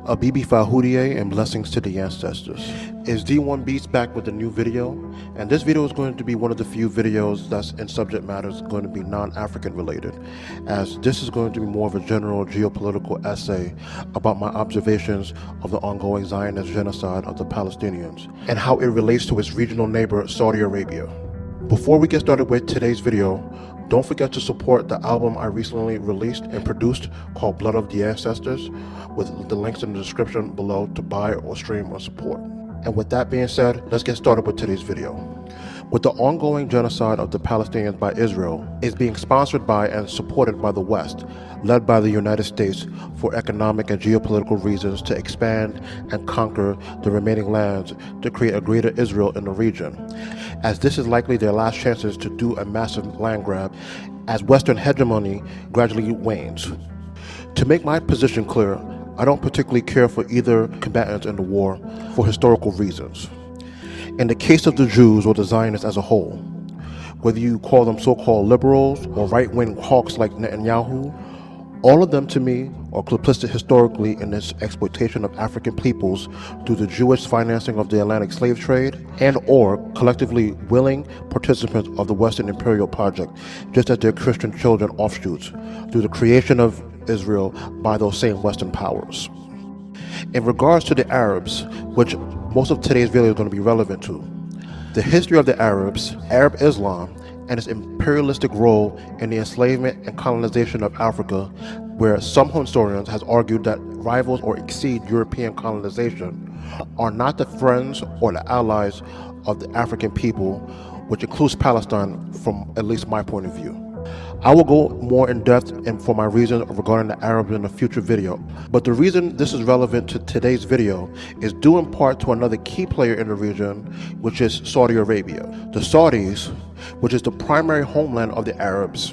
Abibi Fahoudiye and blessings to the ancestors. It's D1 Beats back with a new video, and this video is going to be one of the few videos that's in subject matters going to be non-African related, as this is going to be more of a general geopolitical essay about my observations of the ongoing Zionist genocide of the Palestinians and how it relates to its regional neighbor Saudi Arabia. Before we get started with today's video, don't forget to support the album I recently released and produced called Blood of the Ancestors, with the links in the description below to buy or stream or support. And with that being said, let's get started with today's video. With the ongoing genocide of the Palestinians by Israel is being sponsored by and supported by the West, led by the United States for economic and geopolitical reasons to expand and conquer the remaining lands to create a greater Israel in the region, as this is likely their last chances to do a massive land grab as Western hegemony gradually wanes. To make my position clear, I don't particularly care for either combatants in the war for historical reasons. In the case of the Jews or the Zionists as a whole, whether you call them so-called liberals or right-wing hawks like Netanyahu, all of them to me are complicit historically in this exploitation of African peoples through the Jewish financing of the Atlantic slave trade and or collectively willing participants of the Western imperial project, just as their Christian children offshoots, through the creation of Israel by those same Western powers. In regards to the Arabs, which most of today's video is going to be relevant to, the history of the Arabs, Arab Islam, and its imperialistic role in the enslavement and colonization of Africa, where some historians has argued that rivals or exceed European colonization are not the friends or the allies of the African people, which includes Palestine from at least my point of view. I will go more in depth and for my reasons regarding the Arabs in a future video, but the reason this is relevant to today's video is due in part to another key player in the region, which is Saudi Arabia. The Saudis, which is the primary homeland of the Arabs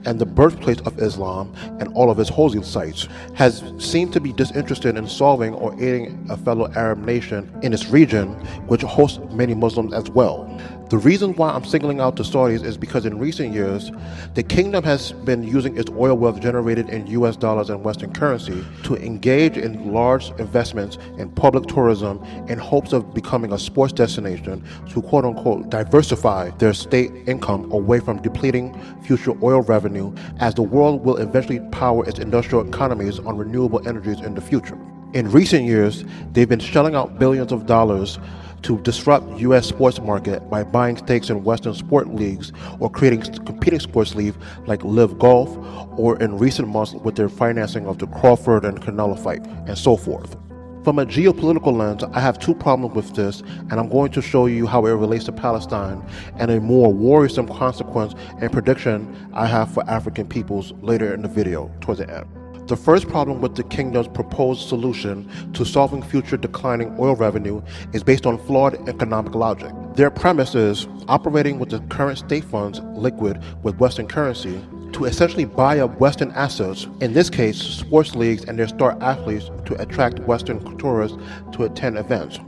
and the birthplace of Islam and all of its holy sites, has seemed to be disinterested in solving or aiding a fellow Arab nation in its region, which hosts many Muslims as well. The reason why I'm singling out the Saudis is because in recent years, the kingdom has been using its oil wealth generated in US dollars and Western currency to engage in large investments in public tourism in hopes of becoming a sports destination to quote unquote diversify their state income away from depleting future oil revenue, as the world will eventually power its industrial economies on renewable energies in the future. In recent years, they've been shelling out billions of dollars to disrupt U.S. sports market by buying stakes in Western sport leagues or creating competing sports leagues like Live Golf, or in recent months with their financing of the Crawford and Canelo fight, and so forth. From a geopolitical lens, I have two problems with this, and I'm going to show you how it relates to Palestine and a more worrisome consequence and prediction I have for African peoples later in the video, towards the end. The first problem with the kingdom's proposed solution to solving future declining oil revenue is based on flawed economic logic. Their premise is operating with the current state funds liquid with Western currency to essentially buy up Western assets, in this case sports leagues and their star athletes, to attract Western tourists to attend events,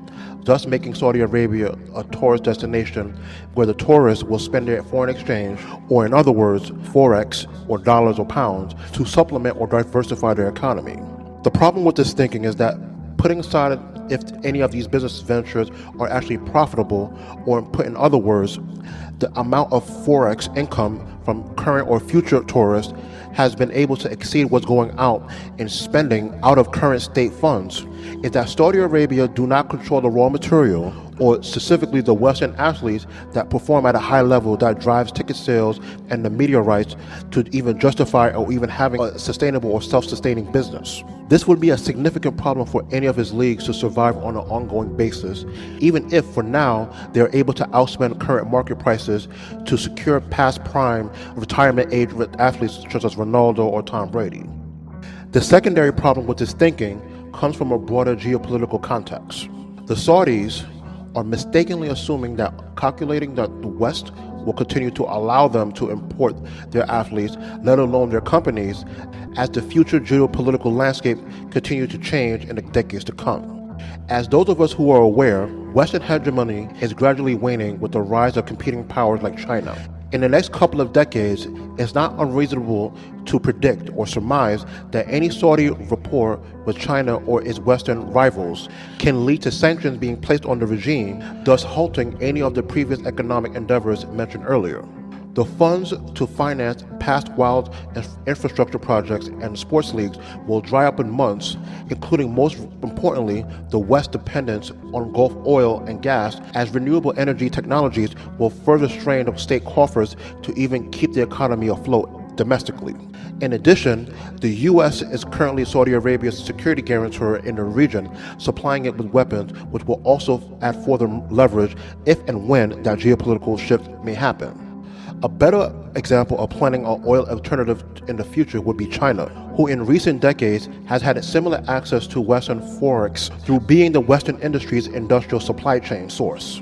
thus making Saudi Arabia a tourist destination where the tourists will spend their foreign exchange, or in other words, forex or dollars or pounds, to supplement or diversify their economy. The problem with this thinking is that, putting aside if any of these business ventures are actually profitable, or put in other words, the amount of forex income from current or future tourists has been able to exceed what's going out in spending out of current state funds, is that Saudi Arabia do not control the raw material, or specifically the Western athletes that perform at a high level that drives ticket sales and the media rights to even justify or even having a sustainable or self-sustaining business. This would be a significant problem for any of his leagues to survive on an ongoing basis, even if for now they're able to outspend current market prices to secure past prime retirement age athletes such as Ronaldo or Tom Brady. The secondary problem with this thinking comes from a broader geopolitical context. The Saudis are mistakenly assuming that calculating that the West will continue to allow them to import their athletes, let alone their companies, as the future geopolitical landscape continues to change in the decades to come. As those of us who are aware, Western hegemony is gradually waning with the rise of competing powers like China. In the next couple of decades, it's not unreasonable to predict or surmise that any Saudi rapport with China or its Western rivals can lead to sanctions being placed on the regime, thus halting any of the previous economic endeavors mentioned earlier. The funds to finance past wild infrastructure projects and sports leagues will dry up in months, including most importantly the West's dependence on Gulf oil and gas, as renewable energy technologies will further strain the state coffers to even keep the economy afloat domestically. In addition, the U.S. is currently Saudi Arabia's security guarantor in the region, supplying it with weapons, which will also add further leverage if and when that geopolitical shift may happen. A better example of planning an oil alternative in the future would be China, who in recent decades has had similar access to Western forex through being the Western industry's industrial supply chain source.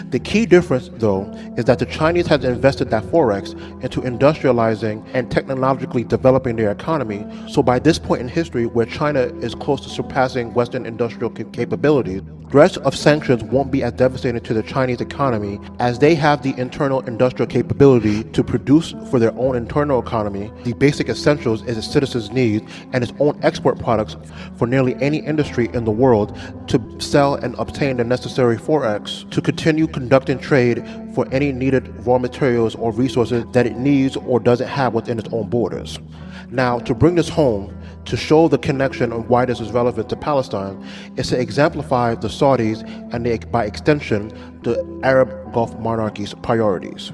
The key difference, though, is that the Chinese have invested that forex into industrializing and technologically developing their economy, so by this point in history where China is close to surpassing Western industrial capabilities, threats of sanctions won't be as devastating to the Chinese economy as they have the internal industrial capability to produce for their own internal economy the basic essentials its citizens need and its own export products for nearly any industry in the world to sell and obtain the necessary forex to continue conducting trade for any needed raw materials or resources that it needs or doesn't have within its own borders. Now, to bring this home, to show the connection of why this is relevant to Palestine, is to exemplify the Saudis and by extension, the Arab Gulf monarchies' priorities.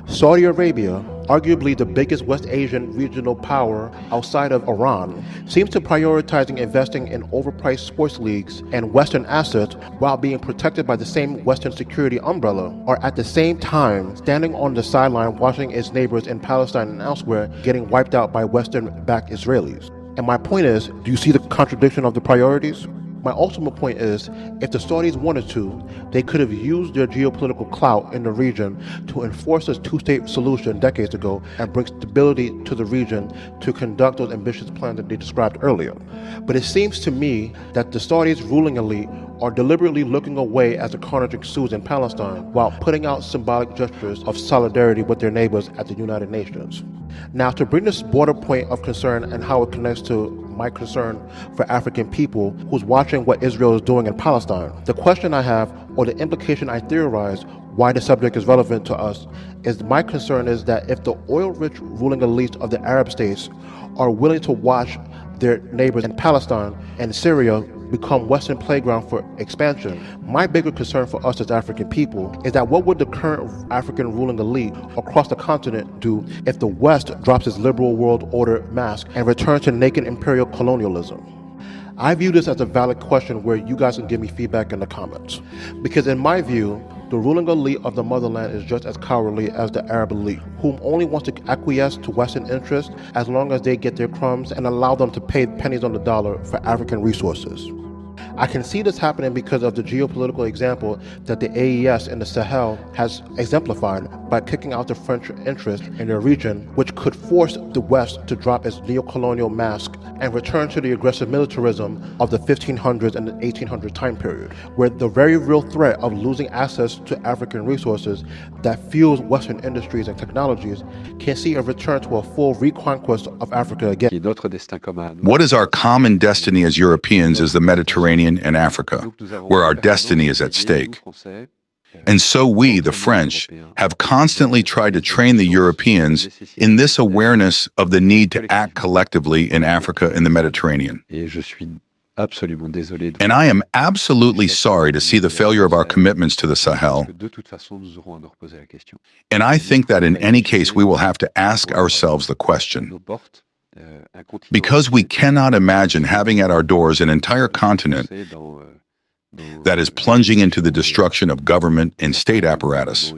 Saudi Arabia, arguably the biggest West Asian regional power outside of Iran, seems to prioritizing investing in overpriced sports leagues and Western assets while being protected by the same Western security umbrella, or at the same time standing on the sideline watching its neighbors in Palestine and elsewhere getting wiped out by Western-backed Israelis. And my point is, do you see the contradiction of the priorities? My ultimate point is, if the Saudis wanted to, they could have used their geopolitical clout in the region to enforce a two-state solution decades ago and bring stability to the region to conduct those ambitious plans that they described earlier. But it seems to me that the Saudis' ruling elite are deliberately looking away as the carnage ensues in Palestine while putting out symbolic gestures of solidarity with their neighbors at the United Nations. Now, to bring this broader point of concern and how it connects to my concern for African people who's watching what Israel is doing in Palestine, the question I have, or the implication I theorize why the subject is relevant to us, is my concern is that if the oil-rich ruling elites of the Arab states are willing to watch their neighbors in Palestine and Syria become Western playground for expansion, my bigger concern for us as African people is that what would the current African ruling elite across the continent do if the West drops its liberal world order mask and returns to naked imperial colonialism? I view this as a valid question where you guys can give me feedback in the comments. Because in my view, the ruling elite of the motherland is just as cowardly as the Arab elite, whom only wants to acquiesce to Western interests as long as they get their crumbs and allow them to pay pennies on the dollar for African resources. I can see this happening because of the geopolitical example that the AES in the Sahel has exemplified by kicking out the French interest in the region, which could force the West to drop its neo-colonial mask and return to the aggressive militarism of the 1500s and the 1800 time period, where the very real threat of losing access to African resources that fuels Western industries and technologies can see a return to a full reconquest of Africa again. What is our common destiny as Europeans is the Mediterranean and Africa, where our destiny is at stake. And so we, the French, have constantly tried to train the Europeans in this awareness of the need to act collectively in Africa and the Mediterranean. And I am absolutely sorry to see the failure of our commitments to the Sahel. And I think that in any case, we will have to ask ourselves the question, because we cannot imagine having at our doors an entire continent that is plunging into the destruction of government and state apparatus,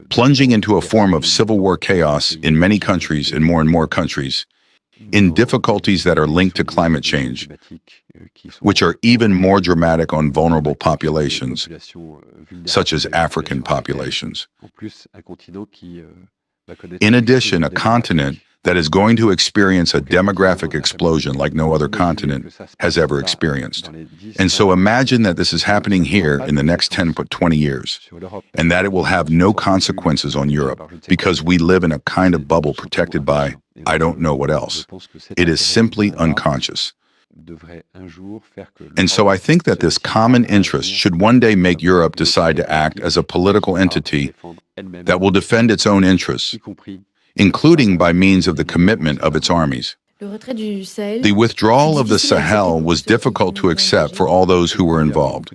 plunging into a form of civil war chaos in many countries and more countries, in difficulties that are linked to climate change, which are even more dramatic on vulnerable populations, such as African populations. In addition, a continent that is going to experience a demographic explosion like no other continent has ever experienced. And so imagine that this is happening here in the next 10 to 20 years, and that it will have no consequences on Europe because we live in a kind of bubble protected by I don't know what else. It is simply unconscious. And so I think that this common interest should one day make Europe decide to act as a political entity that will defend its own interests, including by means of the commitment of its armies. The withdrawal of the Sahel was difficult to accept for all those who were involved.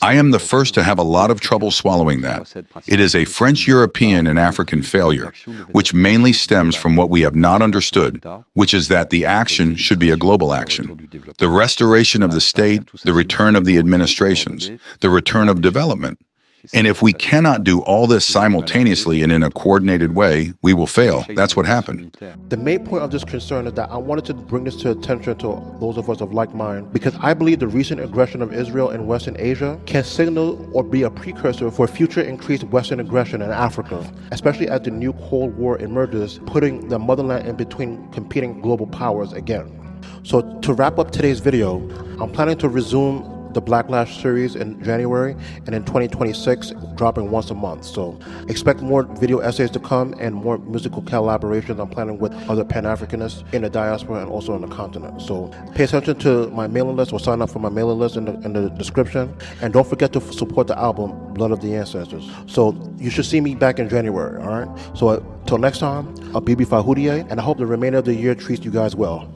I am the first to have a lot of trouble swallowing that. It is a French, European, and African failure, which mainly stems from what we have not understood, which is that the action should be a global action. The restoration of the state, the return of the administrations, the return of development. And if we cannot do all this simultaneously and in a coordinated way, we will fail. That's what happened. The main point of this concern is that I wanted to bring this to attention to those of us of like mind, because I believe the recent aggression of Israel in Western Asia can signal or be a precursor for future increased Western aggression in Africa, especially as the new Cold War emerges, putting the motherland in between competing global powers again. So to wrap up today's video, I'm planning to resume the Blacklash series in January, and in 2026 dropping once a month. So expect more video essays to come and more musical collaborations I'm planning with other Pan-Africanists in the diaspora and also on the continent. So pay attention to my mailing list or sign up for my mailing list in the description, and don't forget to support the album Blood of the Ancestors. So you should see me back in January, all right? So till next time, I'll be Fahoudier, and I hope the remainder of the year treats you guys well.